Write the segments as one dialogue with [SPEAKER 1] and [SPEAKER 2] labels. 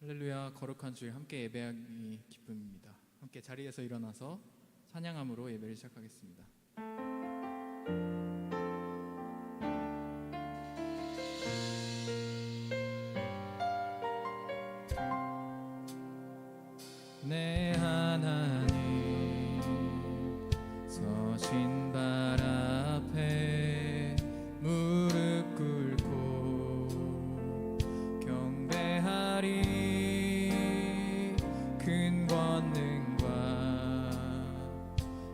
[SPEAKER 1] 할렐루야. 거룩한 주에 함께 예배하기 기쁨입니다. 함께 자리에서 일어나서 찬양함으로 예배를 시작하겠습니다. 내 하나님 서신 발 앞에 무릎 꿇고 경배하리. 큰 권능과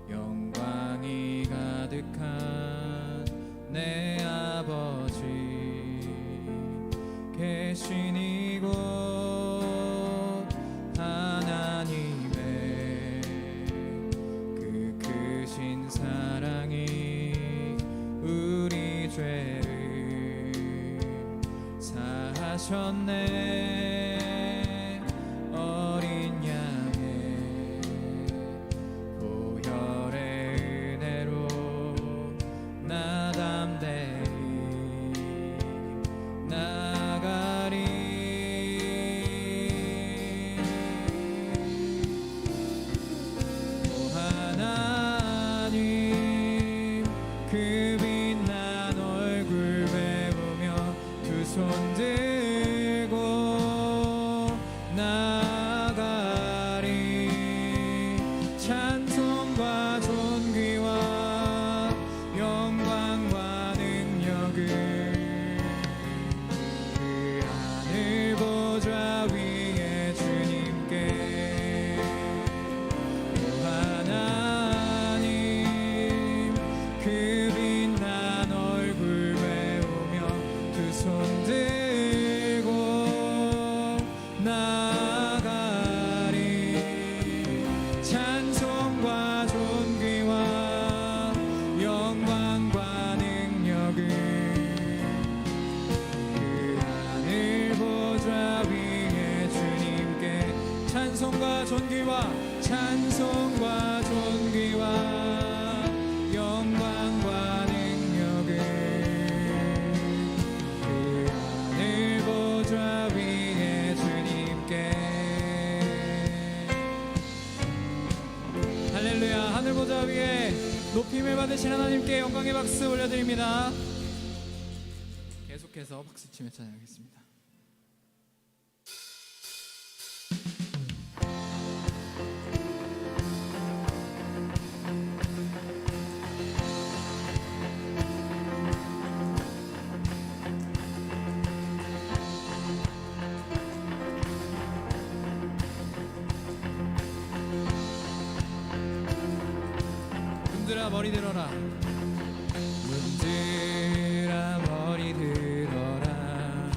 [SPEAKER 1] 영광이 가득한 내 아버지 계신 이곳 하나님의 그 크신 사랑이 우리 죄를 사하셨네. 어린 양의 보혈의 은혜로 나 담대히 나가리. 오 하나님 그 빛난 얼굴 배우며 두 손 들고 나가리. 찬송과 존귀와 영광과 능력을 그 하늘 보좌 위에 주님께. 오 하나님 그 빛난 얼굴 배우며 두 손 들고 나가리. 찬송과 존귀와 영광과 능력을 그 하늘 보좌 위에 주님께. 찬송과 존귀와 영광과 능력을 그 하늘 보좌 위에 주님께. 할렐루야. 하늘 보좌 위에 높임을 받으신 하나님께 영광의 박수 올려드립니다. 계속해서 박수치며 찬양하겠습니다. 문들아 머리 들어라. 문들아 머리 들어라.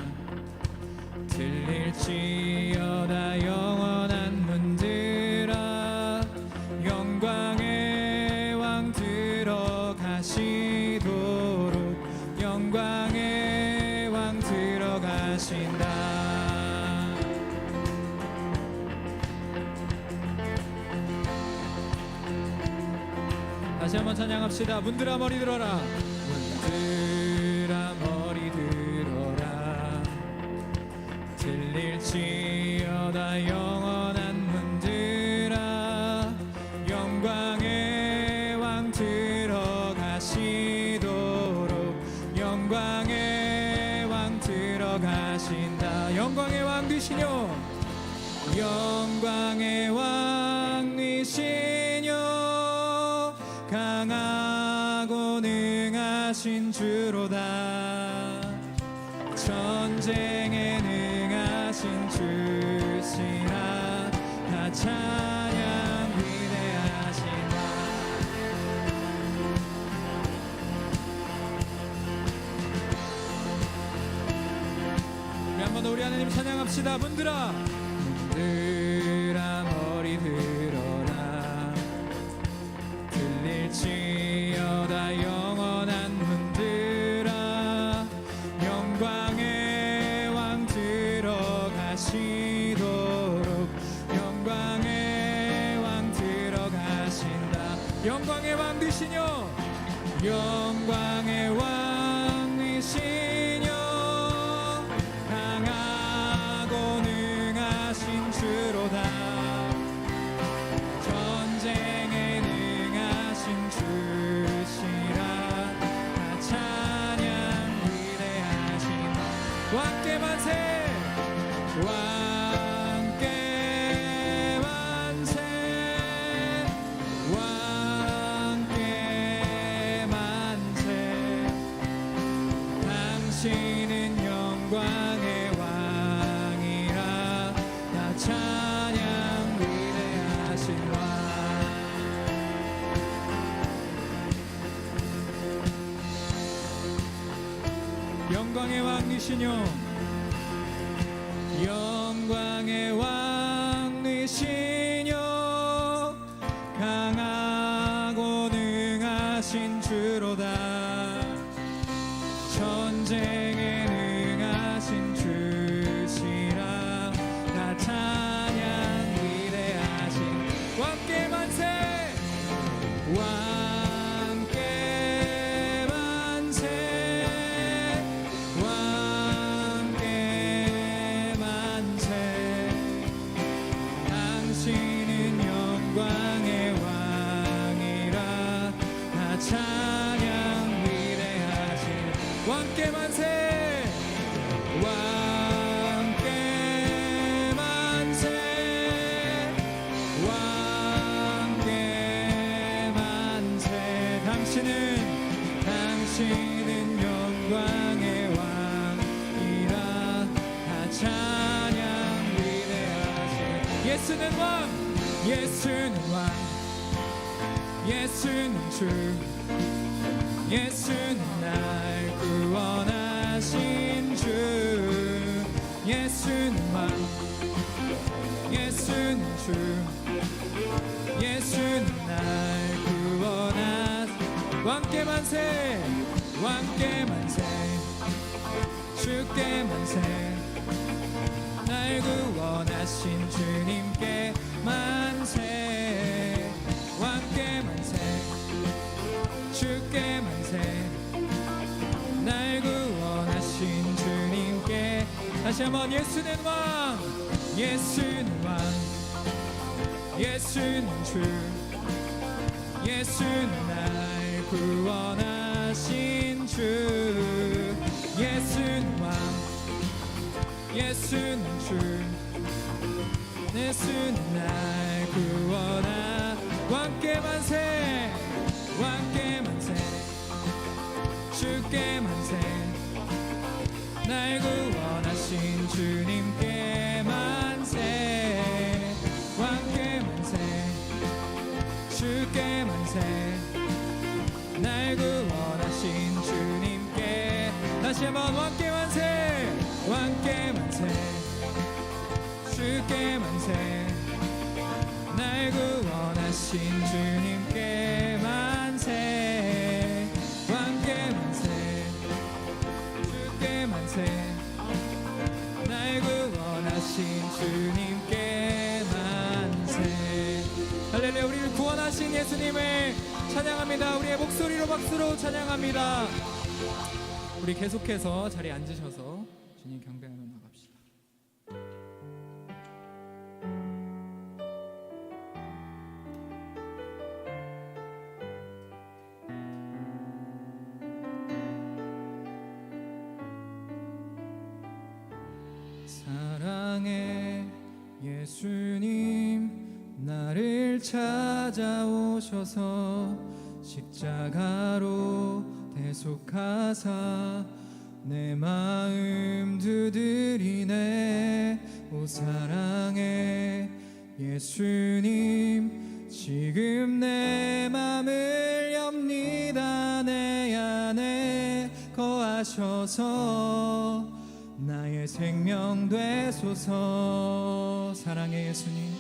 [SPEAKER 1] 들릴지어다 영원한 문들아. 영광의 왕 들어가시도록 영광의 왕 들어가신다. 다시 한번 찬양합시다. 문들아 머리 들어라. 문들아 머리 들어라. 들릴지어다 영원한 문들아. 영광의 왕 들어가시도록 영광의 왕 들어가신다. 영광의 왕 되시뇨. 영광의 왕 되시뇨. 강하고 능하신 주로다. 전쟁에 능하신 주시라. 다 찬양 위대하시다. 우리 한 번 더 우리 하나님 찬양합시다. 문들아 머리 들어라. 들릴지어다 영원한 문들아. 영광의 왕 들어가시도록 영광의 왕 들어가신다. 영광의 왕 되시뇨. 영광의 왕 되시뇨. 강하고 능하신 왕께 만세 왕께 만세 당신은 영광의 왕이라 나 찬양 위대하신 왕 영광의 왕이시뇨 영광의 왕이시뇨 강하고 능하신 주로다 전쟁에 능하신 주시라 나 찬양 위대하신 왕께 만세 왕께 만세 왕께 만세 당신은 영광의 왕이라 나 찬양 위대하신 왕께 만세 왕께 만세 왕께 만세 당신은 영광의 왕이라 다 찬양 위대하신 예수는 왕 예수는 왕 예수는 주 예수는 날 구원하신 주 예수는 왕 예수는 주 예수는 날 구원하신 왕께 만세 왕께 만세 주께 만세 날 구원하신 주님께 만세 왕께 만세 주께 만세 날 구원하신 주님께 다시 한번 예수는 왕 예수는 왕 예수는 주 예수는 날 구원하신 주 예수는 왕 예수는 주 예수는 날 구원하 왕께 만세 왕께 만세 주께 만세 날 구원하신 주님께 만세 왕께 만세 주께 만세 날 구원하신 주님께 다시 한번 왕께 만세 왕께 만세 주께 만세 날 구원하신 주님께 만세 왕께 만세 주께 만세 날 구원하신 주님께 만세 할렐루야 우리를 구원하신 예수님을 찬양합니다 우리의 목소리로 박수로 찬양합니다 우리 계속해서 자리에 앉으셔서 주님 경배하며 나갑시다 사랑의 예수님 나를 찾아오셔서 십자가로 대속하사 내 마음 두드리네 오 사랑의 예수님 지금 내 맘을 엽니다 내 안에 거하셔서 나의 생명 되소서 사랑의 예수님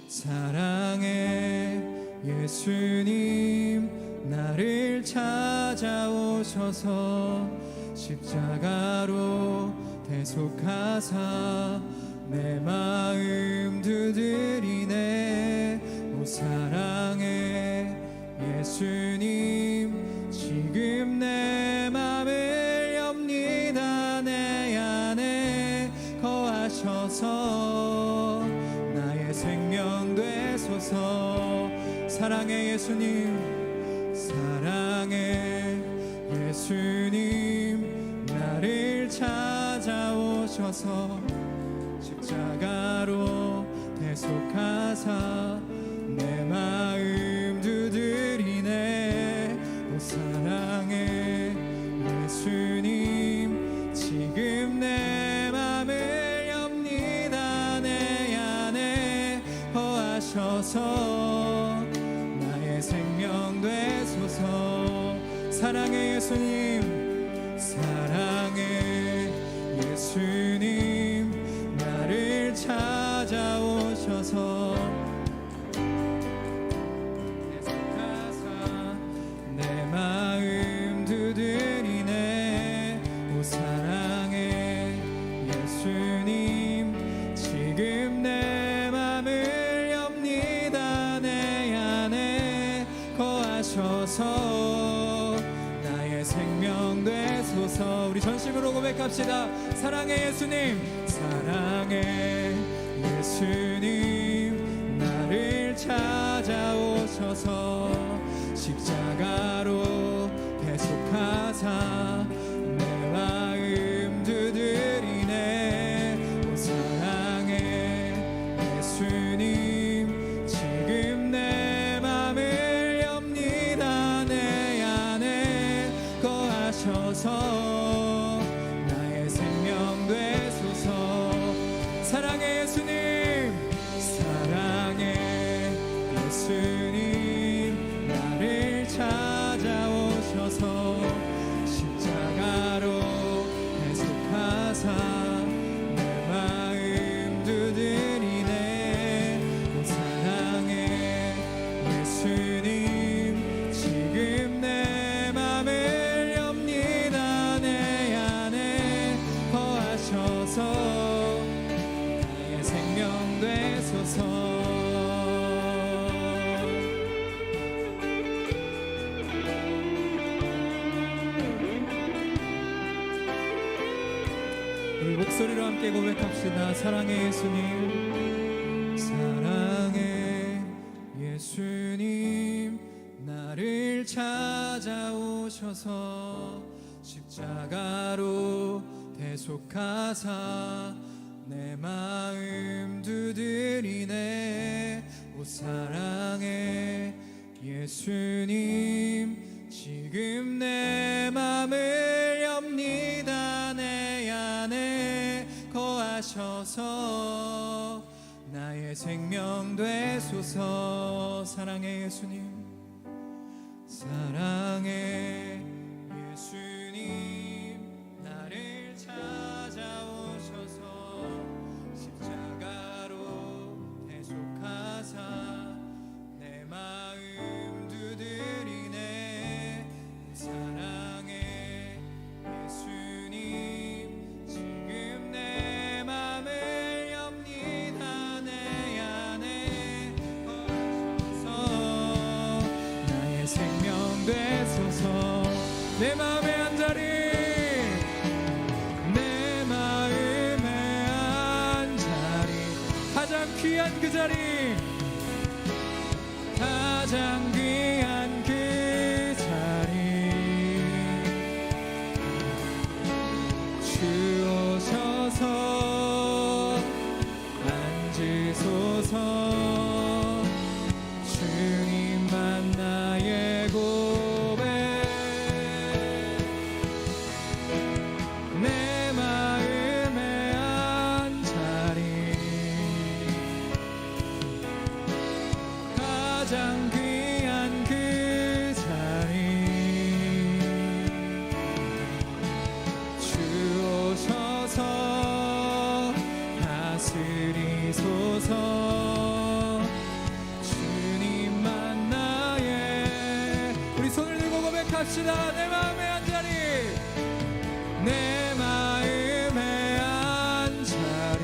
[SPEAKER 1] 사랑의 예수님 나를 찾아오셔서 십자가로 대속하사 내 마음 두드리네 오 사랑의 예수님 지금 내 맘을 엽니다 내 안에 거하셔서 나의 생명 되소서 사랑의 예수님 사랑의 예수님 나를 찾아오셔서 십자가로 대속하사 내 마음 두드리네. 오 사랑의 예수님, 지금 내 맘을 엽니다. 내 안에 거하셔서 나의 생명 되소서. 사랑의 예수님, 사랑의 예수님, 나를 찾아오셔서 대속하사 내 마음 두드리네. 오 사랑의 예수님, 지금 내 맘을 엽니다. 내 안에 거하셔서 나의 생명 되소서. 우리 전심으로 고백합시다. 사랑의 예수님, 사랑의 예수님, 나를 찾아오셔서 십자가로 대속하사 내 마음 두드리네. 오 사랑의 예수님, 지금 내 맘을 엽니다. 내 안에 거하셔서 나의 생명 되소서. 사랑의 예수님, 사랑의 예수님, 나를 찾아오셔서 십자가로 대속하사 내 마음 두드리네. 오 사랑의 예수님, 지금 내 맘을 엽니다. 내 안에 거하셔서 나의 생명 되소서. 우리 목소리로 함께 고백합시다. 사랑의 예수님, 사랑의 예수님, 나를 찾아오셔서 십자가로 대속하사 내 마음 두드리네. 오 사랑의 예수님, 지금 내 맘을 엽니다. 내 안에 거하셔서 나의 생명 되소서. 사랑의 예수님, 사랑의 예수님, 나를 찾아오셔서 십자가로 대속하사 내 마음 두드리네. 사랑의 예수님, 지금 내 맘을 엽니다. 내 안에 거하셔서 나의 생명 되소서. 내 마음의 한자리, 내 마음의 한자리, 가장 귀한 그 자리, 가장 귀한 그 자리, 주 오셔서 앉으소서. 주님만 나의 고백, 내 마음의 한자리, 가장 귀한 그 자리, 주 오셔서 다스리소서. 주님만 나의, 우리 손을 들고 고백합시다. 내 마음의 한자리, 내 마음의 한자리,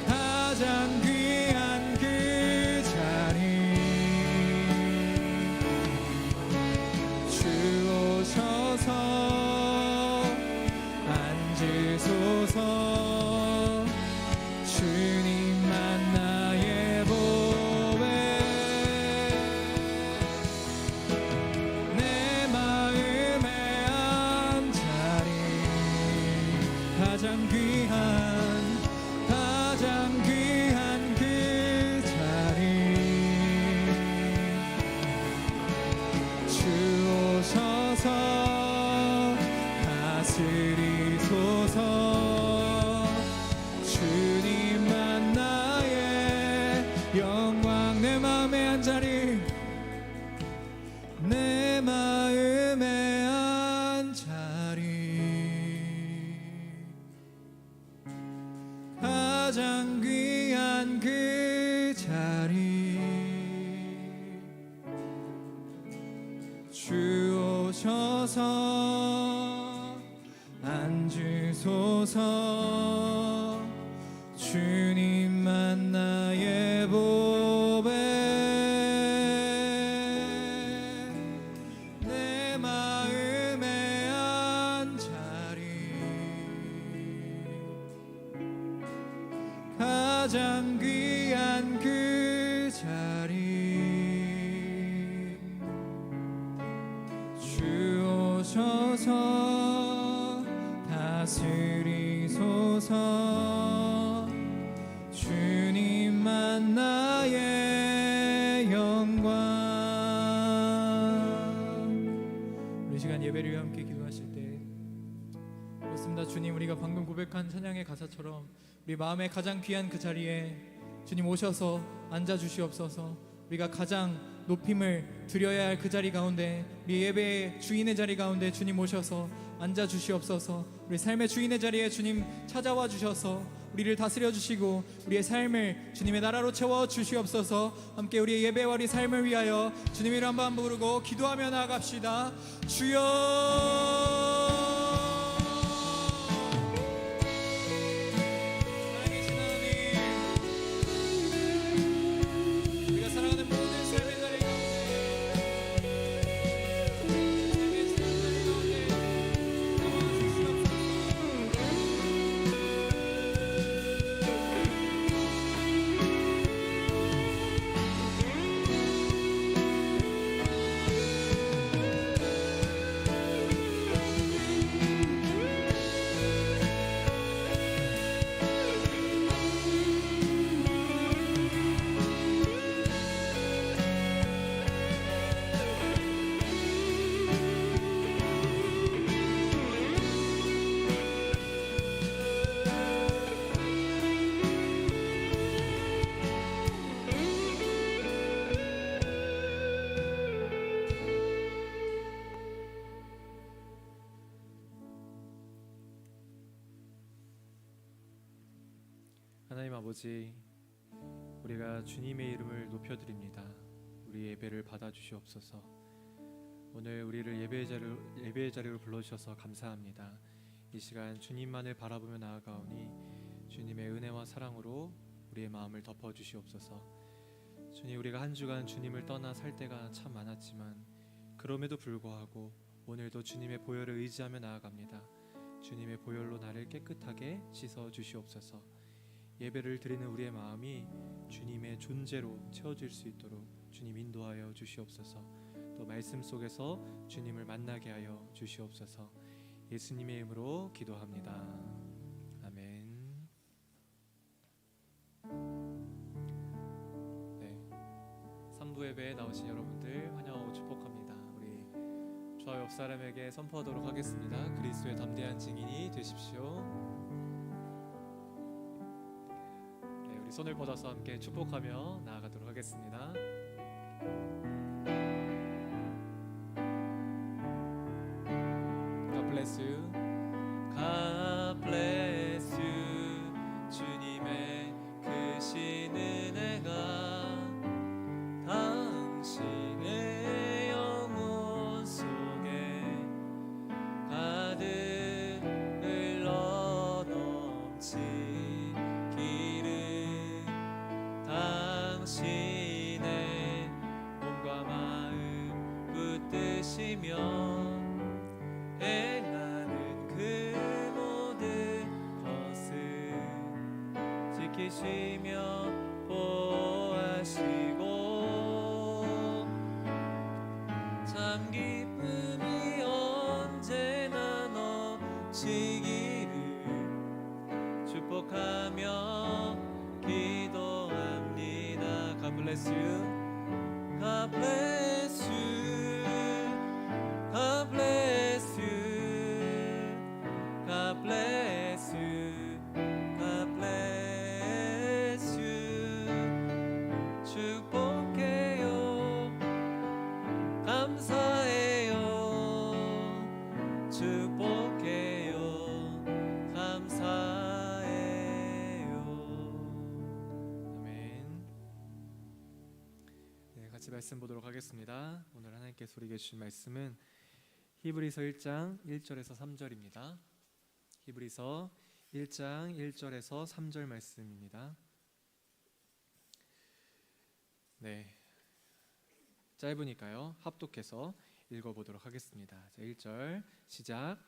[SPEAKER 1] 가장 귀한 그 자리, 주 오셔서 앉으소서. 주님만 나의 보배, 가장 귀한 그 자리 주 오셔서 다스리소서. 주님만 나의 영광. 내 마음의 한 자리, 내 마음의 한 자리 가장 귀한 그 자리 주 오셔서 앉으소서. 주님만 나의 보배, 내 마음의 한 자리 가장 귀한 그 자리 주 오셔서 다스리소서. 주님만 나의 영광. 우리 시간 예배를 위해 함께 기도하실 때 그렇습니다. 주님, 우리가 방금 고백한 찬양의 가사처럼 우리 마음의 가장 귀한 그 자리에 주님 오셔서 앉아 주시옵소서. 우리가 가장 높임을 드려야 할 그 자리 가운데, 우리 예배의 주인의 자리 가운데 주님 오셔서 앉아 주시옵소서. 우리 삶의 주인의 자리에 주님 찾아와 주셔서 우리를 다스려 주시고 우리의 삶을 주님의 나라로 채워 주시옵소서. 함께 우리의 예배와 우리 삶을 위하여 주님 이름 한번 부르고 기도하며 나아갑시다. 주여.
[SPEAKER 2] 하나님 아버지, 우리가 주님의 이름을 높여드립니다. 우리 예배를 받아주시옵소서. 오늘 우리를 예배의 자리로 불러주셔서 감사합니다. 이 시간 주님만을 바라보며 나아가오니 주님의 은혜와 사랑으로 우리의 마음을 덮어주시옵소서. 주님, 우리가 한 주간 주님을 떠나 살 때가 참 많았지만 그럼에도 불구하고 오늘도 주님의 보혈을 의지하며 나아갑니다. 주님의 보혈로 나를 깨끗하게 씻어 주시옵소서. 예배를 드리는 우리의 마음이 주님의 존재로 채워질 수 있도록 주님 인도하여 주시옵소서. 또 말씀 속에서 주님을 만나게 하여 주시옵소서. 예수님의 이름으로 기도합니다. 아멘. 네, 3부 예배에 나오신 여러분들 환영하고 축복합니다. 우리 저와 옆 사람에게 선포하도록 하겠습니다. 그리스도의 담대한 증인이 되십시오. 손을 뻗어서 함께 축복하며 나아가도록 하겠습니다. God bless you. God bless you. 주님의 크신 은혜가 당신의 영혼 속에 가득 흘러 넘치기를 당신의 몸과 마음 붙드시며 행하는 그 모든 것을 지키시며 보호하시고 참 기쁨이 언제나 넘치기를 축복하며 기도합니다. God bless you. God bless you. God bless you. God bless you. God bless you. 축복해요. 감사해요. 축복해요. 감사해요. 아멘. 네, 같이 말씀 보도록 하겠습니다. 오늘 하나님께서 우리에게 주신 말씀은 히브리서 1장 1절에서 3절입니다. 히브리서 1장 1절에서 3절 말씀입니다. 네, 짧으니까요 합독해서 읽어보도록 하겠습니다. 자, 1절 시작.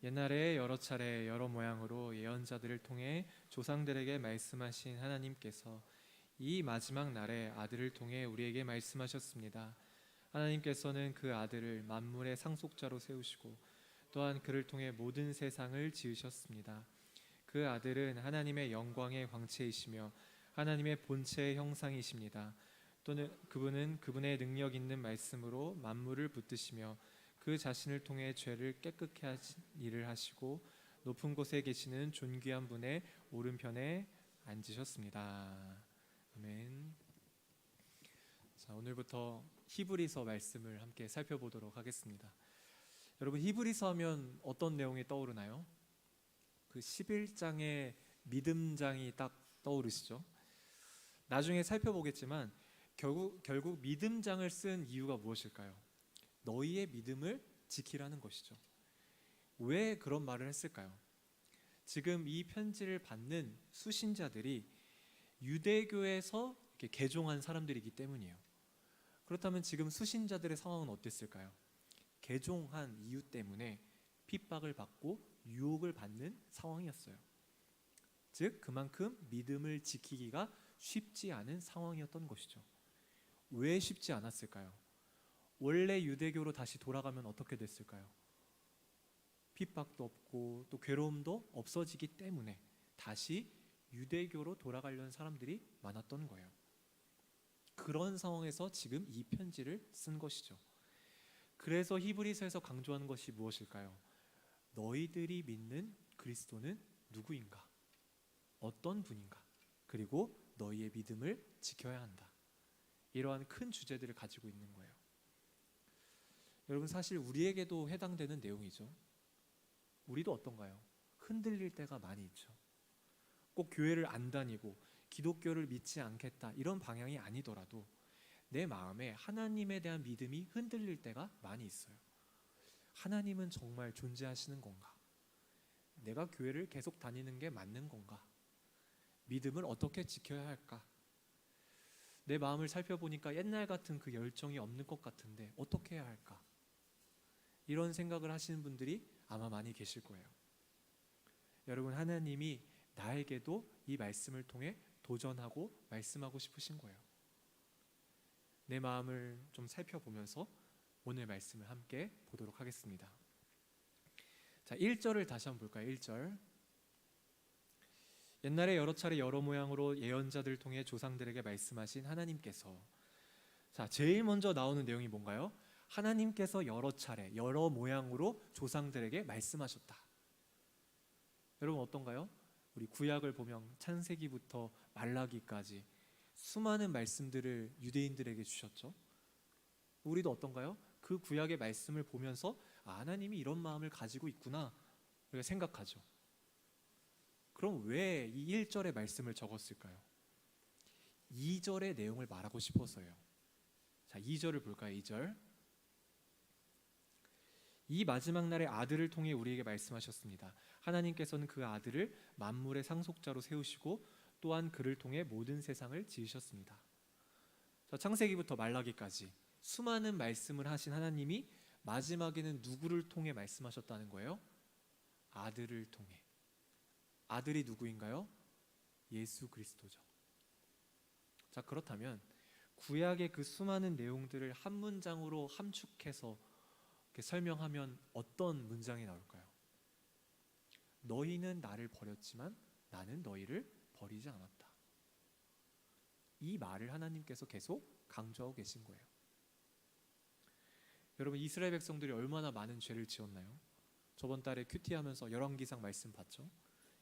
[SPEAKER 2] 옛날에 여러 차례 여러 모양으로 예언자들을 통해 조상들에게 말씀하신 하나님께서 이 마지막 날에 아들을 통해 우리에게 말씀하셨습니다. 하나님께서는 그 아들을 만물의 상속자로 세우시고 또한 그를 통해 모든 세상을 지으셨습니다. 그 아들은 하나님의 영광의 광채이시며 하나님의 본체의 형상이십니다. 또는 그분은 그분의 능력 있는 말씀으로 만물을 붙드시며 그 자신을 통해 죄를 깨끗게 하신 일을 하시고 높은 곳에 계시는 존귀한 분의 오른편에 앉으셨습니다. 아멘. 자, 오늘부터 히브리서 말씀을 함께 살펴보도록 하겠습니다. 여러분, 히브리서 하면 어떤 내용이 떠오르나요? 그 11장의 믿음장이 딱 떠오르시죠? 나중에 살펴보겠지만 결국 믿음장을 쓴 이유가 무엇일까요? 너희의 믿음을 지키라는 것이죠. 왜 그런 말을 했을까요? 지금 이 편지를 받는 수신자들이 유대교에서 이렇게 개종한 사람들이기 때문이에요. 그렇다면 지금 수신자들의 상황은 어땠을까요? 개종한 이유 때문에 핍박을 받고 유혹을 받는 상황이었어요. 즉 그만큼 믿음을 지키기가 쉽지 않은 상황이었던 것이죠. 왜 쉽지 않았을까요? 원래 유대교로 다시 돌아가면 어떻게 됐을까요? 핍박도 없고 또 괴로움도 없어지기 때문에 다시 유대교로 돌아가려는 사람들이 많았던 거예요. 그런 상황에서 지금 이 편지를 쓴 것이죠. 그래서 히브리서에서 강조하는 것이 무엇일까요? 너희들이 믿는 그리스도는 누구인가? 어떤 분인가? 그리고 너희의 믿음을 지켜야 한다. 이러한 큰 주제들을 가지고 있는 거예요. 여러분, 사실 우리에게도 해당되는 내용이죠. 우리도 어떤가요? 흔들릴 때가 많이 있죠. 꼭 교회를 안 다니고 기독교를 믿지 않겠다 이런 방향이 아니더라도 내 마음에 하나님에 대한 믿음이 흔들릴 때가 많이 있어요. 하나님은 정말 존재하시는 건가? 내가 교회를 계속 다니는 게 맞는 건가? 믿음을 어떻게 지켜야 할까? 내 마음을 살펴보니까 옛날 같은 그 열정이 없는 것 같은데 어떻게 해야 할까? 이런 생각을 하시는 분들이 아마 많이 계실 거예요. 여러분, 하나님이 나에게도 이 말씀을 통해 도전하고 말씀하고 싶으신 거예요. 내 마음을 좀 살펴보면서 오늘 말씀을 함께 보도록 하겠습니다. 자, 1절을 다시 한번 볼까요? 1절. 옛날에 여러 차례 여러 모양으로 예언자들을 통해 조상들에게 말씀하신 하나님께서, 자, 제일 먼저 나오는 내용이 뭔가요? 하나님께서 여러 차례 여러 모양으로 조상들에게 말씀하셨다. 여러분 어떤가요? 우리 구약을 보면 창세기부터 말라기까지 수많은 말씀들을 유대인들에게 주셨죠. 우리도 어떤가요? 그 구약의 말씀을 보면서 하나님이 이런 마음을 가지고 있구나 우리가 생각하죠. 그럼 왜 이 1절의 말씀을 적었을까요? 2절의 내용을 말하고 싶어서요. 자, 2절을 볼까요? 2절. 이 마지막 날에 아들을 통해 우리에게 말씀하셨습니다. 하나님께서는 그 아들을 만물의 상속자로 세우시고 또한 그를 통해 모든 세상을 지으셨습니다. 자, 창세기부터 말라기까지 수많은 말씀을 하신 하나님이 마지막에는 누구를 통해 말씀하셨다는 거예요? 아들을 통해. 아들이 누구인가요? 예수 그리스도죠. 자, 그렇다면 구약의 그 수많은 내용들을 한 문장으로 함축해서 이렇게 설명하면 어떤 문장이 나올까요? 너희는 나를 버렸지만 나는 너희를 버리지 않았다. 이 말을 하나님께서 계속 강조하고 계신 거예요. 여러분, 이스라엘 백성들이 얼마나 많은 죄를 지었나요? 저번 달에 큐티하면서 열왕기상 말씀 봤죠?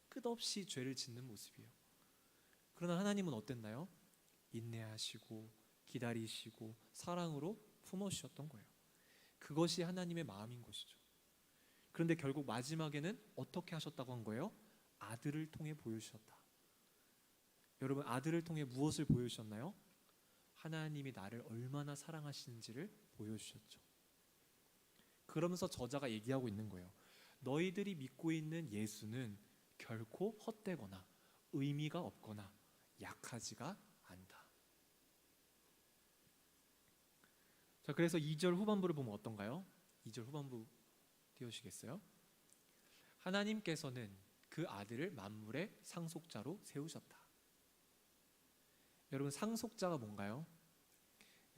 [SPEAKER 2] 끝없이 죄를 짓는 모습이에요. 그러나 하나님은 어땠나요? 인내하시고 기다리시고 사랑으로 품어주셨던 거예요. 그것이 하나님의 마음인 것이죠. 그런데 결국 마지막에는 어떻게 하셨다고 한 거예요? 아들을 통해 보여주셨다. 여러분, 아들을 통해 무엇을 보여주셨나요? 하나님이 나를 얼마나 사랑하시는지를 보여주셨죠. 그러면서 저자가 얘기하고 있는 거예요. 너희들이 믿고 있는 예수는 결코 헛되거나 의미가 없거나 약하지가 않다. 자, 그래서 2절 후반부를 보면 어떤가요? 2절 후반부 띄우시겠어요? 하나님께서는 그 아들을 만물의 상속자로 세우셨다. 여러분, 상속자가 뭔가요?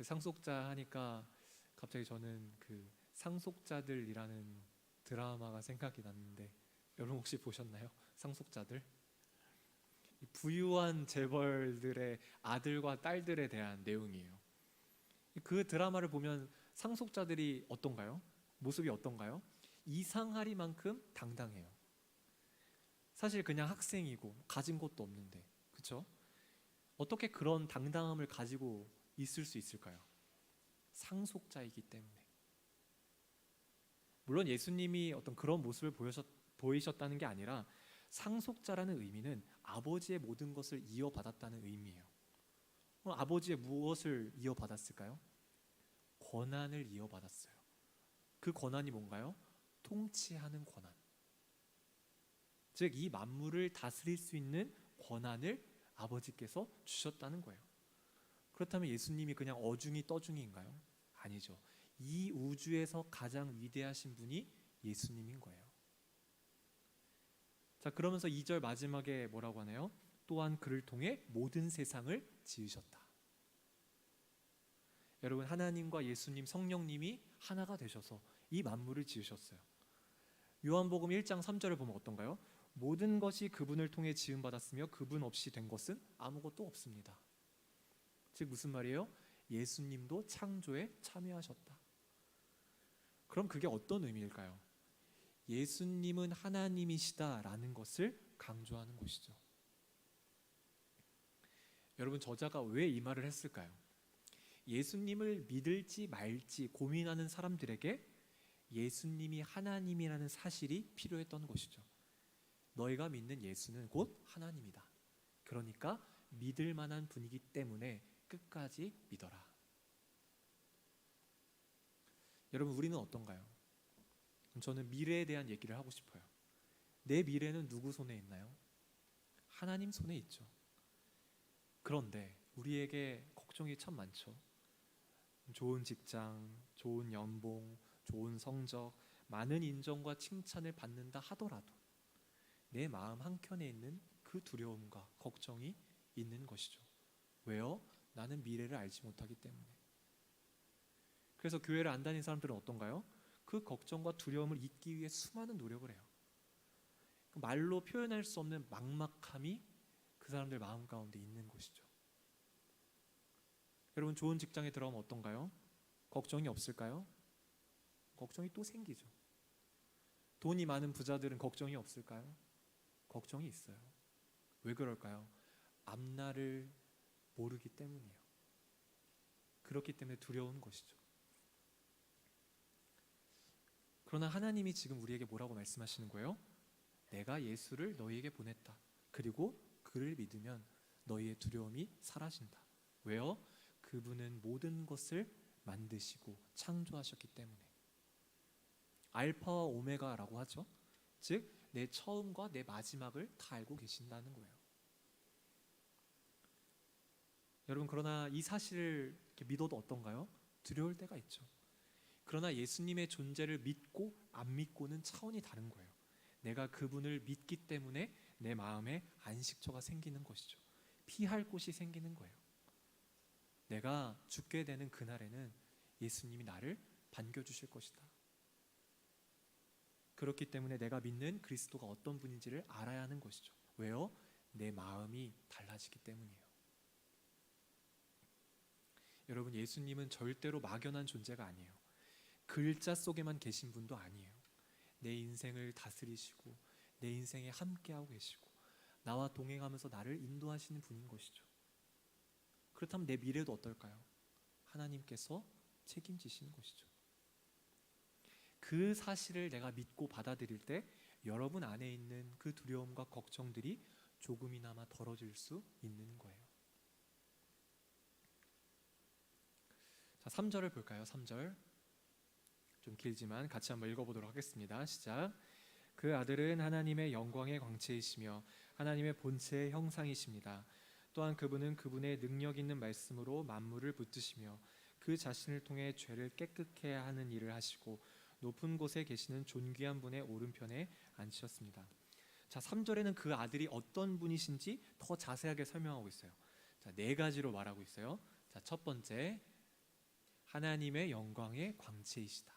[SPEAKER 2] 상속자 하니까 갑자기 저는 그 상속자들이라는 드라마가 생각이 났는데, 여러분 혹시 보셨나요? 상속자들? 부유한 재벌들의 아들과 딸들에 대한 내용이에요. 그 드라마를 보면 상속자들이 어떤가요? 모습이 어떤가요? 이상하리만큼 당당해요. 사실 그냥 학생이고 가진 것도 없는데, 그렇죠? 어떻게 그런 당당함을 가지고 있을 수 있을까요? 상속자이기 때문에. 물론 예수님이 어떤 그런 모습을 보이셨다는 게 아니라, 상속자라는 의미는 아버지의 모든 것을 이어받았다는 의미예요. 그럼 아버지의 무엇을 이어받았을까요? 권한을 이어받았어요. 그 권한이 뭔가요? 통치하는 권한. 즉, 이 만물을 다스릴 수 있는 권한을 아버지께서 주셨다는 거예요. 그렇다면 예수님이 그냥 어중이 떠중이인가요? 아니죠. 이 우주에서 가장 위대하신 분이 예수님인 거예요. 자, 그러면서 2절 마지막에 뭐라고 하나요? 또한 그를 통해 모든 세상을 지으셨다. 여러분, 하나님과 예수님, 성령님이 하나가 되셔서 이 만물을 지으셨어요. 요한복음 1장 3절을 보면 어떤가요? 모든 것이 그분을 통해 지음받았으며 그분 없이 된 것은 아무것도 없습니다. 즉 무슨 말이에요? 예수님도 창조에 참여하셨다. 그럼 그게 어떤 의미일까요? 예수님은 하나님이시다라는 것을 강조하는 것이죠. 여러분, 저자가 왜 이 말을 했을까요? 예수님을 믿을지 말지 고민하는 사람들에게 예수님이 하나님이라는 사실이 필요했던 것이죠. 너희가 믿는 예수는 곧 하나님이다. 그러니까 믿을 만한 분이기 때문에 끝까지 믿어라. 여러분, 우리는 어떤가요? 저는 미래에 대한 얘기를 하고 싶어요. 내 미래는 누구 손에 있나요? 하나님 손에 있죠. 그런데 우리에게 걱정이 참 많죠. 좋은 직장, 좋은 연봉, 좋은 성적, 많은 인정과 칭찬을 받는다 하더라도 내 마음 한켠에 있는 그 두려움과 걱정이 있는 것이죠. 왜요? 나는 미래를 알지 못하기 때문에. 그래서 교회를 안 다니는 사람들은 어떤가요? 그 걱정과 두려움을 잊기 위해 수많은 노력을 해요. 말로 표현할 수 없는 막막함이 그 사람들 마음 가운데 있는 것이죠. 여러분, 좋은 직장에 들어가면 어떤가요? 걱정이 없을까요? 걱정이 또 생기죠. 돈이 많은 부자들은 걱정이 없을까요? 걱정이 있어요. 왜 그럴까요? 앞날을 모르기 때문이에요. 그렇기 때문에 두려운 것이죠. 그러나 하나님이 지금 우리에게 뭐라고 말씀하시는 거예요? 내가 예수를 너희에게 보냈다. 그리고 그를 믿으면 너희의 두려움이 사라진다. 왜요? 그분은 모든 것을 만드시고 창조하셨기 때문에. 알파와 오메가라고 하죠. 즉, 내 처음과 내 마지막을 다 알고 계신다는 거예요. 여러분, 그러나 이 사실을 이렇게 믿어도 어떤가요? 두려울 때가 있죠. 그러나 예수님의 존재를 믿고 안 믿고는 차원이 다른 거예요. 내가 그분을 믿기 때문에 내 마음에 안식처가 생기는 것이죠. 피할 곳이 생기는 거예요. 내가 죽게 되는 그날에는 예수님이 나를 반겨주실 것이다. 그렇기 때문에 내가 믿는 그리스도가 어떤 분인지를 알아야 하는 것이죠. 왜요? 내 마음이 달라지기 때문이에요. 여러분, 예수님은 절대로 막연한 존재가 아니에요. 글자 속에만 계신 분도 아니에요. 내 인생을 다스리시고 내 인생에 함께하고 계시고 나와 동행하면서 나를 인도하시는 분인 것이죠. 그렇다면 내 미래도 어떨까요? 하나님께서 책임지시는 것이죠. 그 사실을 내가 믿고 받아들일 때 여러분 안에 있는 그 두려움과 걱정들이 조금이나마 덜어질 수 있는 거예요. 자, 3절을 볼까요? 3절. 좀 길지만 같이 한번 읽어보도록 하겠습니다. 시작. 그 아들은 하나님의 영광의 광채이시며 하나님의 본체의 형상이십니다. 또한 그분은 그분의 능력 있는 말씀으로 만물을 붙드시며 그 자신을 통해 죄를 깨끗게 하는 일을 하시고 높은 곳에 계시는 존귀한 분의 오른편에 앉으셨습니다. 자, 3절에는 그 아들이 어떤 분이신지 더 자세하게 설명하고 있어요. 자, 네 가지로 말하고 있어요. 자, 첫 번째, 하나님의 영광의 광채이시다.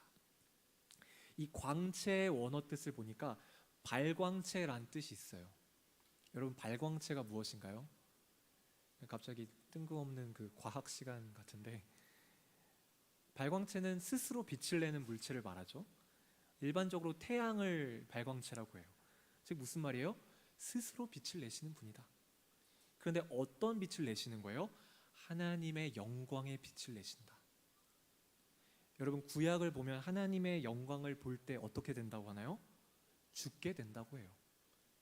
[SPEAKER 2] 이 광채의 원어 뜻을 보니까 발광체란 뜻이 있어요. 여러분, 발광체가 무엇인가요? 갑자기 뜬금없는 그 과학 시간 같은데, 발광체는 스스로 빛을 내는 물체를 말하죠. 일반적으로 태양을 발광체라고 해요. 즉 무슨 말이에요? 스스로 빛을 내시는 분이다. 그런데 어떤 빛을 내시는 거예요? 하나님의 영광의 빛을 내신다. 여러분, 구약을 보면 하나님의 영광을 볼 때 어떻게 된다고 하나요? 죽게 된다고 해요.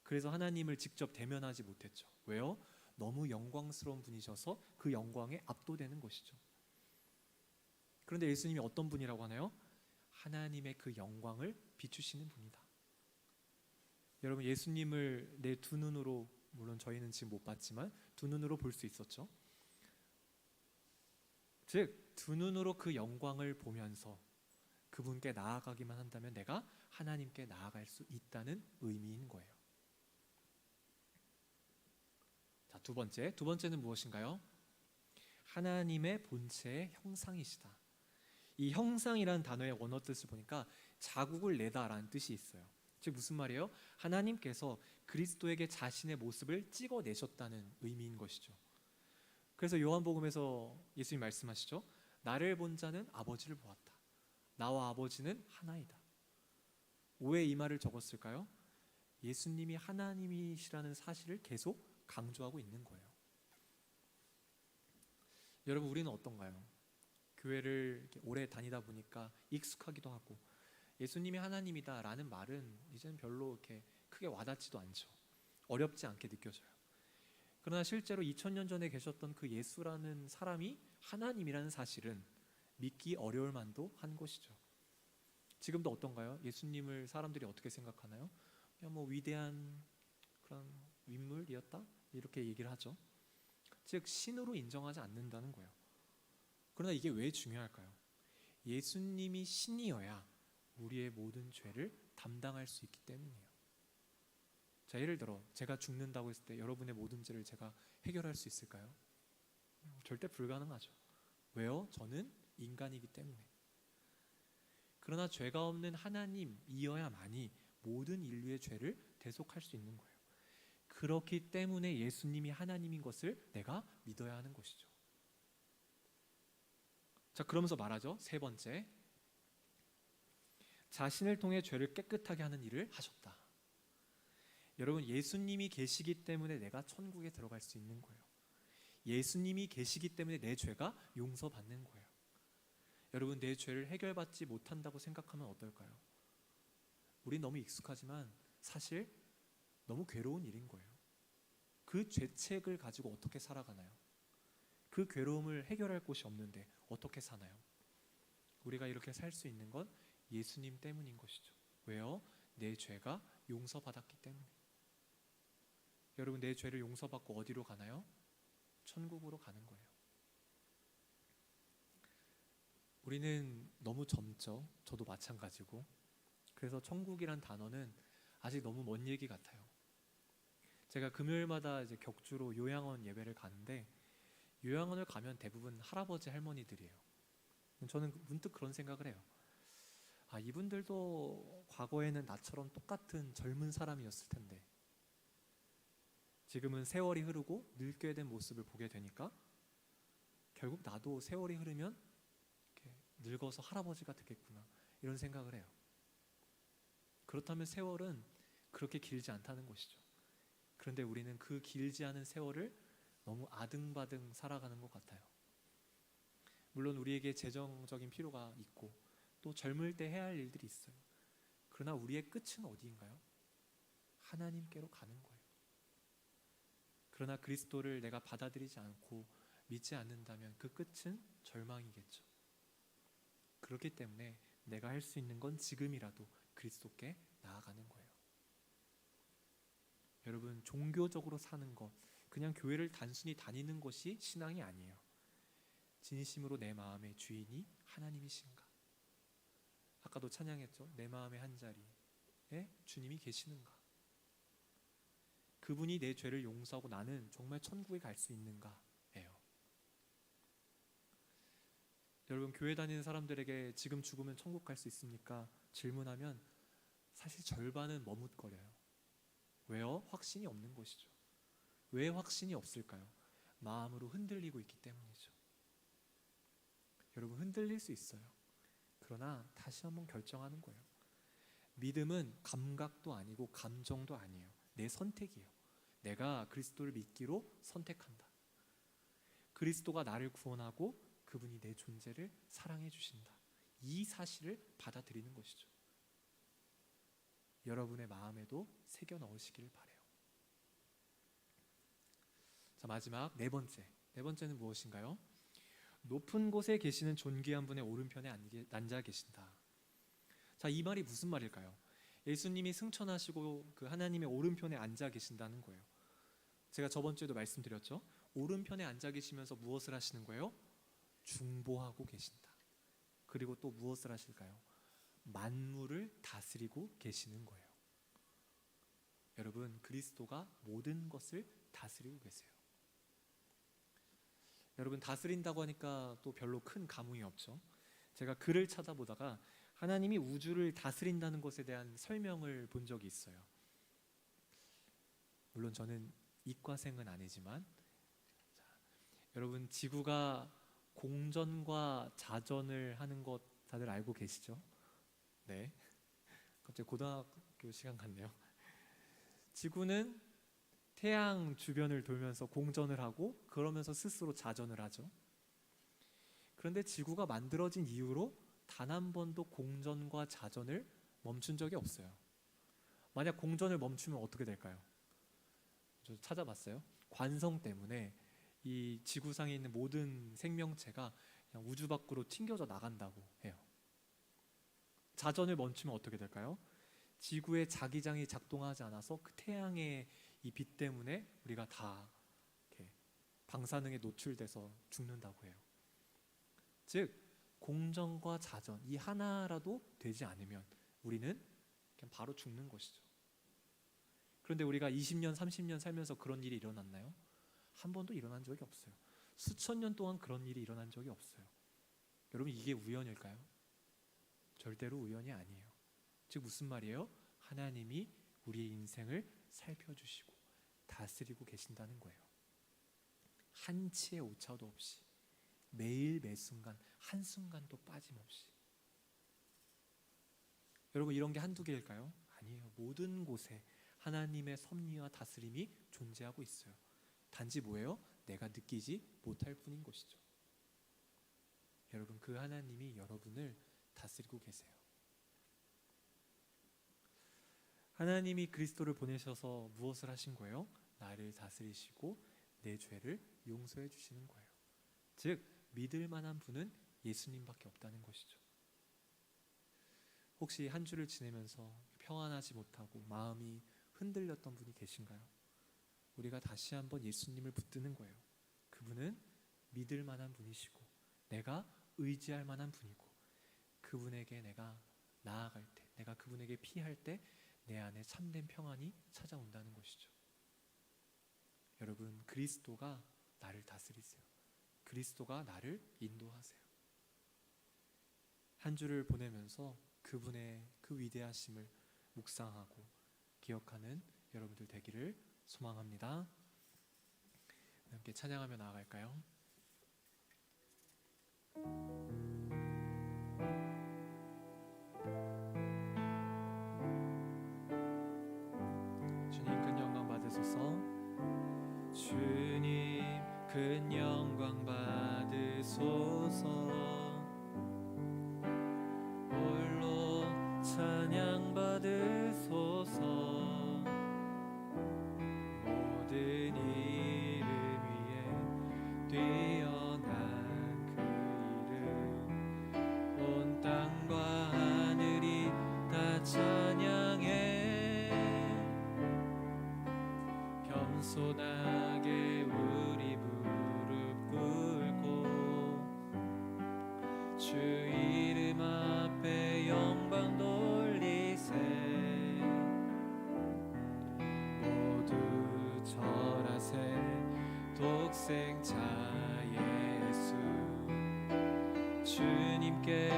[SPEAKER 2] 그래서 하나님을 직접 대면하지 못했죠. 왜요? 너무 영광스러운 분이셔서 그 영광에 압도되는 것이죠. 그런데 예수님이 어떤 분이라고 하나요? 하나님의 그 영광을 비추시는 분이다. 여러분, 예수님을 내 두 눈으로, 물론 저희는 지금 못 봤지만 두 눈으로 볼 수 있었죠. 즉 두 눈으로 그 영광을 보면서 그분께 나아가기만 한다면 내가 하나님께 나아갈 수 있다는 의미인 거예요. 자, 두 번째는 무엇인가요? 하나님의 본체의 형상이시다. 이 형상이라는 단어의 원어 뜻을 보니까 자국을 내다라는 뜻이 있어요. 즉 무슨 말이에요? 하나님께서 그리스도에게 자신의 모습을 찍어내셨다는 의미인 것이죠. 그래서 요한복음에서 예수님 말씀하시죠. 나를 본 자는 아버지를 보았다. 나와 아버지는 하나이다. 왜 이 말을 적었을까요? 예수님이 하나님이시라는 사실을 계속 강조하고 있는 거예요. 여러분, 우리는 어떤가요? 교회를 이렇게 오래 다니다 보니까 익숙하기도 하고 예수님이 하나님이다 라는 말은 이제는 별로 이렇게 크게 와닿지도 않죠. 어렵지 않게 느껴져요. 그러나 실제로 2000년 전에 계셨던 그 예수라는 사람이 하나님이라는 사실은 믿기 어려울 만도 한 것이죠. 지금도 어떤가요? 예수님을 사람들이 어떻게 생각하나요? 그냥 뭐 위대한 그런 인물이었다? 이렇게 얘기를 하죠. 즉 신으로 인정하지 않는다는 거예요. 그러나 이게 왜 중요할까요? 예수님이 신이어야 우리의 모든 죄를 담당할 수 있기 때문이에요. 자, 예를 들어 제가 죽는다고 했을 때 여러분의 모든 죄를 제가 해결할 수 있을까요? 절대 불가능하죠. 왜요? 저는 인간이기 때문에. 그러나 죄가 없는 하나님이어야만이 모든 인류의 죄를 대속할 수 있는 거예요. 그렇기 때문에 예수님이 하나님인 것을 내가 믿어야 하는 것이죠. 자, 그러면서 말하죠. 세 번째, 자신을 통해 죄를 깨끗하게 하는 일을 하셨다. 여러분, 예수님이 계시기 때문에 내가 천국에 들어갈 수 있는 거예요. 예수님이 계시기 때문에 내 죄가 용서받는 거예요. 여러분, 내 죄를 해결받지 못한다고 생각하면 어떨까요? 우린 너무 익숙하지만 사실 너무 괴로운 일인 거예요. 그 죄책을 가지고 어떻게 살아가나요? 그 괴로움을 해결할 곳이 없는데 어떻게 사나요? 우리가 이렇게 살 수 있는 건 예수님 때문인 것이죠. 왜요? 내 죄가 용서받았기 때문에. 여러분, 내 죄를 용서받고 어디로 가나요? 천국으로 가는 거예요. 우리는 너무 젊죠. 저도 마찬가지고. 그래서 천국이란 단어는 아직 너무 먼 얘기 같아요. 제가 금요일마다 이제 격주로 요양원 예배를 가는데 요양원을 가면 대부분 할아버지 할머니들이에요. 저는 문득 그런 생각을 해요. 아, 이분들도 과거에는 나처럼 똑같은 젊은 사람이었을 텐데 지금은 세월이 흐르고 늙게 된 모습을 보게 되니까 결국 나도 세월이 흐르면 이렇게 늙어서 할아버지가 되겠구나 이런 생각을 해요. 그렇다면 세월은 그렇게 길지 않다는 것이죠. 그런데 우리는 그 길지 않은 세월을 너무 아등바등 살아가는 것 같아요. 물론 우리에게 재정적인 필요가 있고 또 젊을 때 해야 할 일들이 있어요. 그러나 우리의 끝은 어디인가요? 하나님께로 가는 거예요. 그러나 그리스도를 내가 받아들이지 않고 믿지 않는다면 그 끝은 절망이겠죠. 그렇기 때문에 내가 할 수 있는 건 지금이라도 그리스도께 나아가는 거예요. 여러분, 종교적으로 사는 것, 그냥 교회를 단순히 다니는 것이 신앙이 아니에요. 진심으로 내 마음의 주인이 하나님이신가? 아까도 찬양했죠. 내 마음의 한자리에 주님이 계시는가? 그분이 내 죄를 용서하고 나는 정말 천국에 갈 수 있는가예요. 여러분, 교회 다니는 사람들에게 지금 죽으면 천국 갈 수 있습니까? 질문하면 사실 절반은 머뭇거려요. 왜요? 확신이 없는 것이죠. 왜 확신이 없을까요? 마음으로 흔들리고 있기 때문이죠. 여러분, 흔들릴 수 있어요. 그러나 다시 한번 결정하는 거예요. 믿음은 감각도 아니고 감정도 아니에요. 내 선택이에요. 내가 그리스도를 믿기로 선택한다. 그리스도가 나를 구원하고 그분이 내 존재를 사랑해 주신다. 이 사실을 받아들이는 것이죠. 여러분의 마음에도 새겨 넣으시길 바라요. 자, 마지막 네 번째는 무엇인가요? 높은 곳에 계시는 존귀한 분의 오른편에 앉아 계신다. 자, 이 말이 무슨 말일까요? 예수님이 승천하시고 그 하나님의 오른편에 앉아 계신다는 거예요. 제가 저번 주에도 말씀드렸죠. 오른편에 앉아 계시면서 무엇을 하시는 거예요? 중보하고 계신다. 그리고 또 무엇을 하실까요? 만물을 다스리고 계시는 거예요. 여러분, 그리스도가 모든 것을 다스리고 계세요. 여러분, 다스린다고 하니까 또 별로 큰 감흥이 없죠. 제가 글을 찾아보다가 하나님이 우주를 다스린다는 것에 대한 설명을 본 적이 있어요. 물론 저는 이과생은 아니지만, 여러분, 지구가 공전과 자전을 하는 것 다들 알고 계시죠? 네. 갑자기 고등학교 시간 같네요. 지구는 태양 주변을 돌면서 공전을 하고 그러면서 스스로 자전을 하죠. 그런데 지구가 만들어진 이후로 단 한 번도 공전과 자전을 멈춘 적이 없어요. 만약 공전을 멈추면 어떻게 될까요? 저 찾아봤어요. 관성 때문에 이 지구상에 있는 모든 생명체가 그냥 우주 밖으로 튕겨져 나간다고 해요. 자전을 멈추면 어떻게 될까요? 지구의 자기장이 작동하지 않아서 그 태양의 이 빛 때문에 우리가 다 이렇게 방사능에 노출돼서 죽는다고 해요. 즉, 공전과 자전 이 하나라도 되지 않으면 우리는 그냥 바로 죽는 것이죠. 그런데 우리가 20년, 30년 살면서 그런 일이 일어났나요? 한 번도 일어난 적이 없어요. 수천 년 동안 그런 일이 일어난 적이 없어요. 여러분, 이게 우연일까요? 절대로 우연이 아니에요. 즉 무슨 말이에요? 하나님이 우리의 인생을 살펴주시고 다스리고 계신다는 거예요. 한치의 오차도 없이 매일 매순간 한순간도 빠짐없이. 여러분, 이런 게 한두 개일까요? 아니에요. 모든 곳에 하나님의 섭리와 다스림이 존재하고 있어요. 단지 뭐예요? 내가 느끼지 못할 뿐인 것이죠. 여러분, 그 하나님이 여러분을 다스리고 계세요. 하나님이 그리스도를 보내셔서 무엇을 하신 거예요? 나를 다스리시고 내 죄를 용서해 주시는 거예요. 즉, 믿을 만한 분은 예수님밖에 없다는 것이죠. 혹시 한 주를 지내면서 평안하지 못하고 마음이 흔들렸던 분이 계신가요? 우리가 다시 한번 예수님을 붙드는 거예요. 그분은 믿을 만한 분이시고 내가 의지할 만한 분이고 그분에게 내가 나아갈 때, 내가 그분에게 피할 때 내 안에 참된 평안이 찾아온다는 것이죠. 여러분, 그리스도가 나를 다스리세요. 그리스도가 나를 인도하세요. 한 주를 보내면서 그분의 그 위대하심을 묵상하고 기억하는 여러분들 되기를 소망합니다. 함께 찬양하며 나아갈까요? 주님 큰 영광 받으소서. 주님 큰 영광 받으소서. 홀로 찬양 받으소서. 모든 이름 위에 뛰어난 그 이름, 온 땅과 하늘이 다 찬양해. 겸손하게 우리 무릎 꿇고 주 이름 앞에 영광 돌리세. 모두 절하세. 독생자 예수 주님께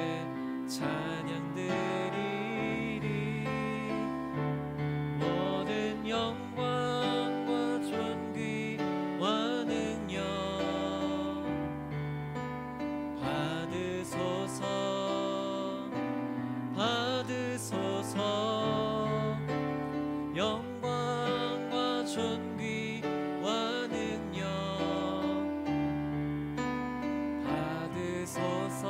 [SPEAKER 2] 찬양 드리리. 모든 영광과 존귀와 능력 받으소서. 받으소서. 영광과 존귀와 능력 받으소서.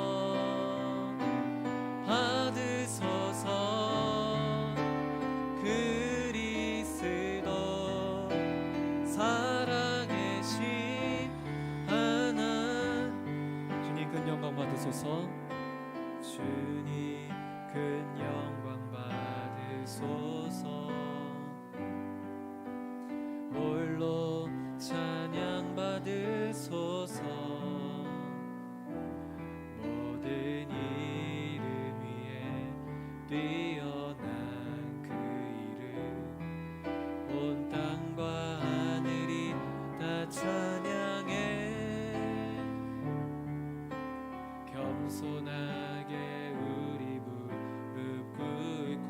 [SPEAKER 2] 받으소서. 그리스도 살아계신 하나. 주님 큰 영광 받으소서. 주님 큰 영광 받으소서. 홀로 찬양 받으소서. 모든 이름 위에 뛰어난 그 이름, 온 땅과 하늘이 다 찬양해. 겸손하게 우리 무릎 꿇고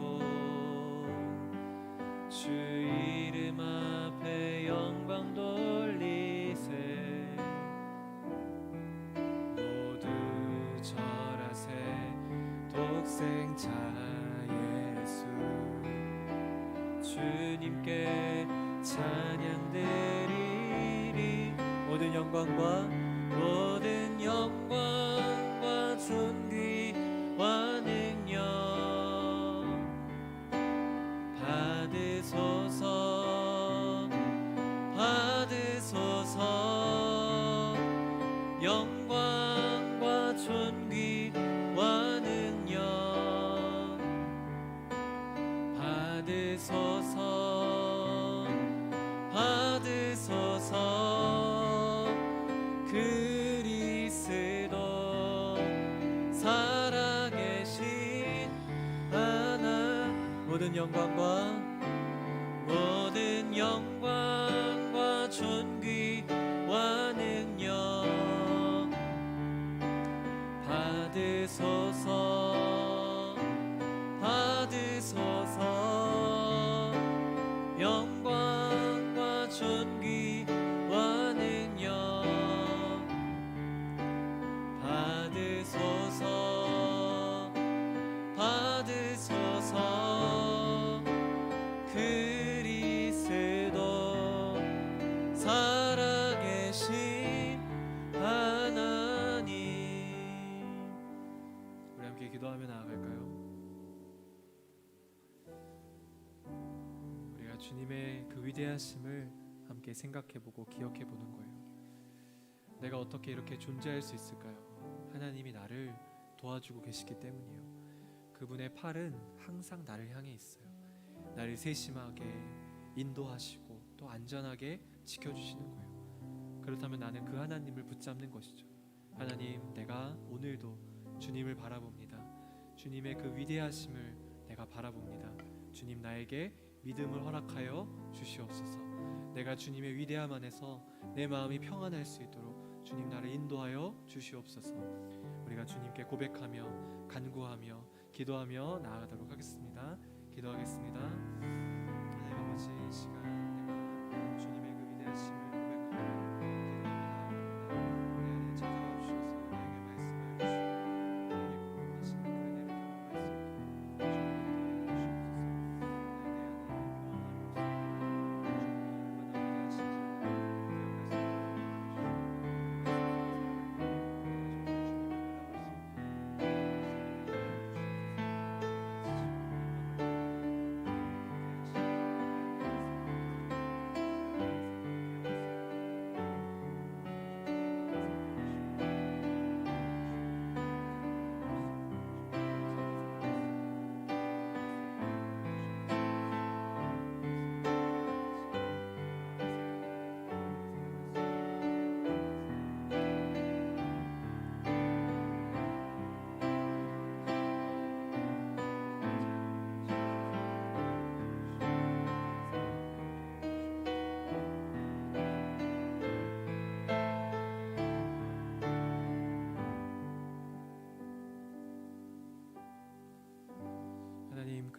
[SPEAKER 2] 주 이름 앞에 영광 돌리세. 모두 절하세. 독생자 예수 주님께 찬양 드리리. 모든 영광과 존귀와 능력 받으소서. 받으소서. 영광과 존귀와 능력 받으소서. 받으소서. 그리스도 살아계신 하나. 모든 영광과 존귀와 능력 받으소서. 받으소서. 영광과 존귀와 능력 받으소서. 받으소서. 그리스도 살아계신 하나님. 우리 함께 기도하며 나아갈까요? 우리가 주님의 그 위대하심을 함께 생각해보고 기억해보는 거예요. 내가 어떻게 이렇게 존재할 수 있을까요? 하나님이 나를 도와주고 계시기 때문이에요. 그분의 팔은 항상 나를 향해 있어요. 나를 세심하게 인도하시고 또 안전하게 지켜주시는 거예요. 그렇다면 나는 그 하나님을 붙잡는 것이죠. 하나님, 내가 오늘도 주님을 바라봅니다. 주님의 그 위대하심을 내가 바라봅니다. 주님, 나에게 믿음을 허락하여 주시옵소서. 내가 주님의 위대함 안에서 내 마음이 평안할 수 있도록 주님 나를 인도하여 주시옵소서. 우리가 주님께 고백하며 간구하며 기도하며 나아가도록 하겠습니다. 기도하겠습니다. 하나님 아버지, 이 시간 내가 주님의 그 위대하심을 고백하며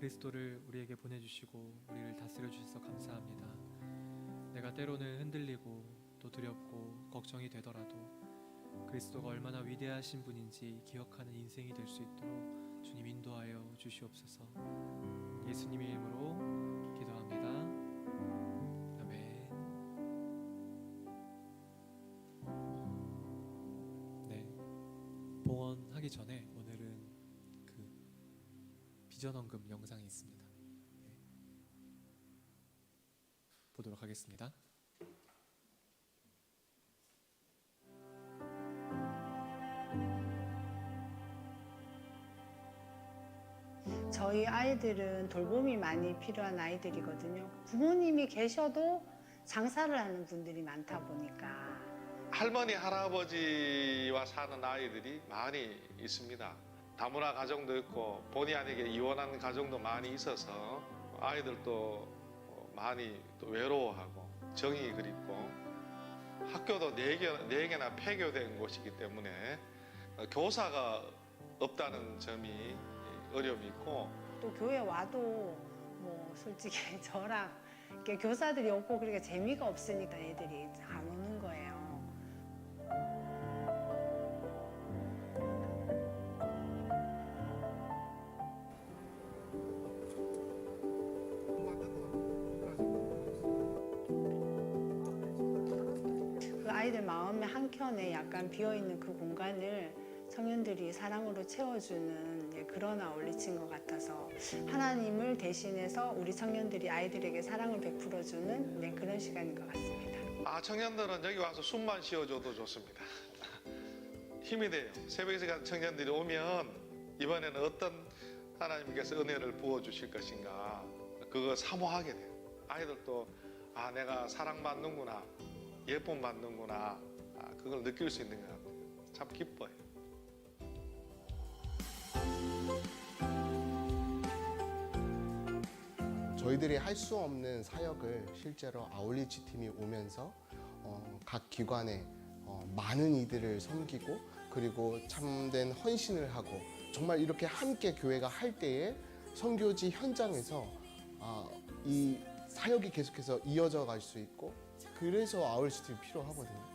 [SPEAKER 2] 그리스도를 우리에게 보내주시고 우리를 다스려 주셔서 감사합니다. 내가 때로는 흔들리고 또 두렵고 걱정이 되더라도 그리스도가 얼마나 위대하신 분인지 기억하는 인생이 될 수 있도록 주님 인도하여 주시옵소서. 예수님의 이름으로 기도합니다. 아멘. 네, 봉헌하기 전에 오늘은 그 비전헌금 영상이 있습니다. 네. 보도록 하겠습니다.
[SPEAKER 3] 저희 아이들은 돌봄이 많이 필요한 아이들이거든요. 부모님이 계셔도 장사를 하는 분들이 많다 보니까
[SPEAKER 4] 할머니, 할아버지와 사는 아이들이 많이 있습니다. 다문화 가정도 있고 본의 아니게 이혼한 가정도 많이 있어서 아이들도 많이 또 외로워하고 정이 그립고 학교도 4개나 폐교된 곳이기 때문에 교사가 없다는 점이 어려움이 있고
[SPEAKER 3] 또 교회 와도 뭐 솔직히 저랑 이렇게 교사들이 없고 그러니까 재미가 없으니까 애들이 안 오는 거예요. 그 아이들 마음의 한켠에 약간 비어있는 그 공간을 청년들이 사랑으로 채워주는 그런 아울리치인 것 같아서 하나님을 대신해서 우리 청년들이 아이들에게 사랑을 베풀어주는 그런 시간인 것 같습니다.
[SPEAKER 4] 청년들은 여기 와서 숨만 쉬어줘도 좋습니다. 힘이 돼요. 새벽에 시간 청년들이 오면 이번에는 어떤 하나님께서 은혜를 부어주실 것인가 그거 사모하게 돼요. 아이들도 내가 사랑받는구나, 예쁨 받는구나, 그걸 느낄 수 있는 것 같아요. 참 기뻐요.
[SPEAKER 5] 저희들이 할 수 없는 사역을 실제로 아울리치 팀이 오면서 각 기관에 많은 이들을 섬기고 그리고 참된 헌신을 하고 정말 이렇게 함께 교회가 할 때에 선교지 현장에서 이 사역이 계속해서 이어져 갈 수 있고 그래서 아울리치 팀이 필요하거든요.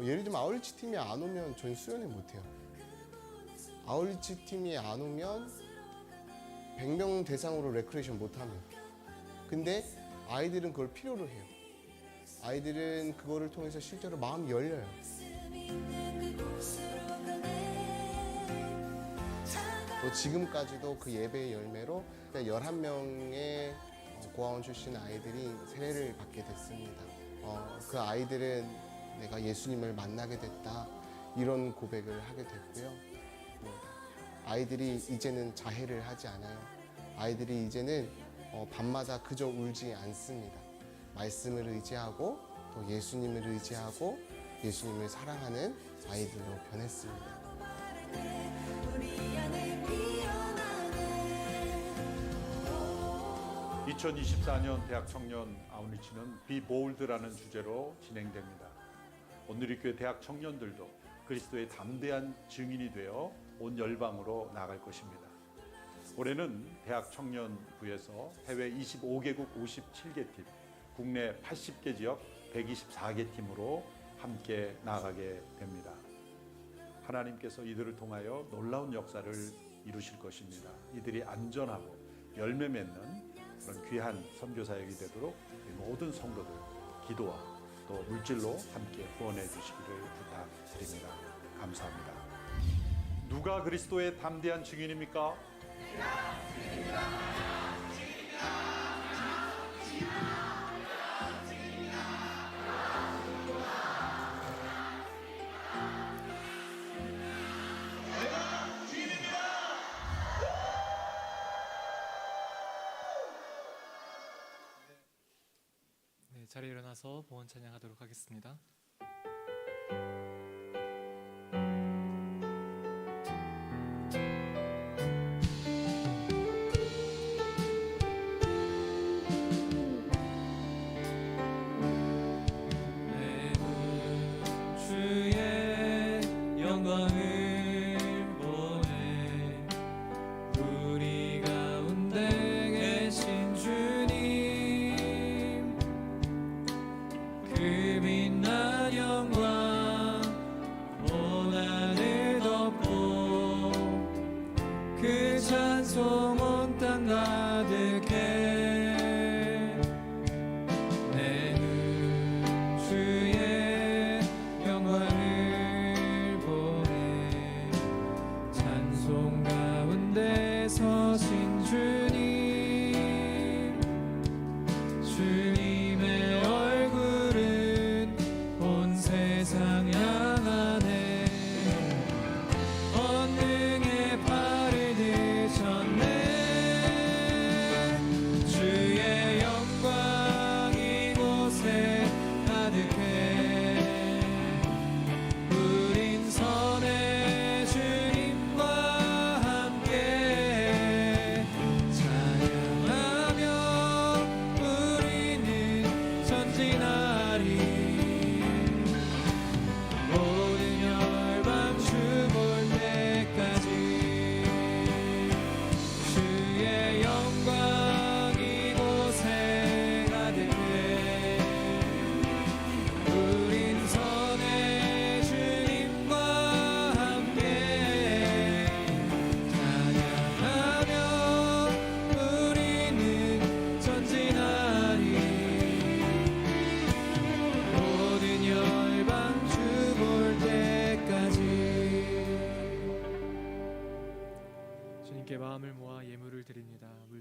[SPEAKER 5] 예를 들면 아울리치 팀이 안 오면 저는 수련회 못해요. 아울리치 팀이 안 오면 100명 대상으로 레크레이션 못하면 근데 아이들은 그걸 필요로 해요. 아이들은 그거를 통해서 실제로 마음이 열려요. 또 지금까지도 그 예배의 열매로 11명의 고아원 출신 아이들이 세례를 받게 됐습니다. 그 아이들은 내가 예수님을 만나게 됐다 이런 고백을 하게 됐고요. 아이들이 이제는 자해를 하지 않아요. 아이들이 이제는 밤마다 그저 울지 않습니다. 말씀을 의지하고 또 예수님을 의지하고 예수님을 사랑하는 아이들로 변했습니다.
[SPEAKER 6] 2024년 대학 청년 아웃리치는 Be Bold라는 주제로 진행됩니다. 온누리교회 대학 청년들도 그리스도의 담대한 증인이 되어 온 열방으로 나아갈 것입니다. 올해는 대학 청년부에서 해외 25개국 57개 팀, 국내 80개 지역 124개 팀으로 함께 나아가게 됩니다. 하나님께서 이들을 통하여 놀라운 역사를 이루실 것입니다. 이들이 안전하고 열매 맺는 그런 귀한 선교 사역이 되도록 모든 성도들 기도와 또 물질로 함께 후원해 주시기를 부탁드립니다. 감사합니다. 누가 그리스도의 담대한 증인입니까?
[SPEAKER 1] 네, 자리에 일어나서 봉헌 찬양하도록 하겠습니다. 영광을 보내 우리 가운데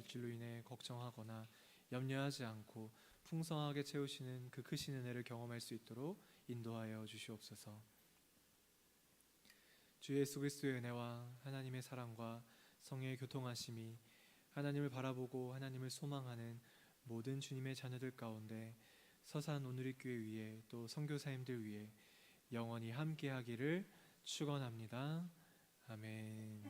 [SPEAKER 2] 물질로 인해 걱정하거나 염려하지 않고 풍성하게 채우시는 그 크신 은혜를 경험할 수 있도록 인도하여 주시옵소서. 주 예수 그리스도의 은혜와 하나님의 사랑과 성령의 교통하심이 하나님을 바라보고 하나님을 소망하는 모든 주님의 자녀들 가운데 서산 오누리교회 위에 또 선교사님들 위에 영원히 함께하기를 축원합니다. 아멘.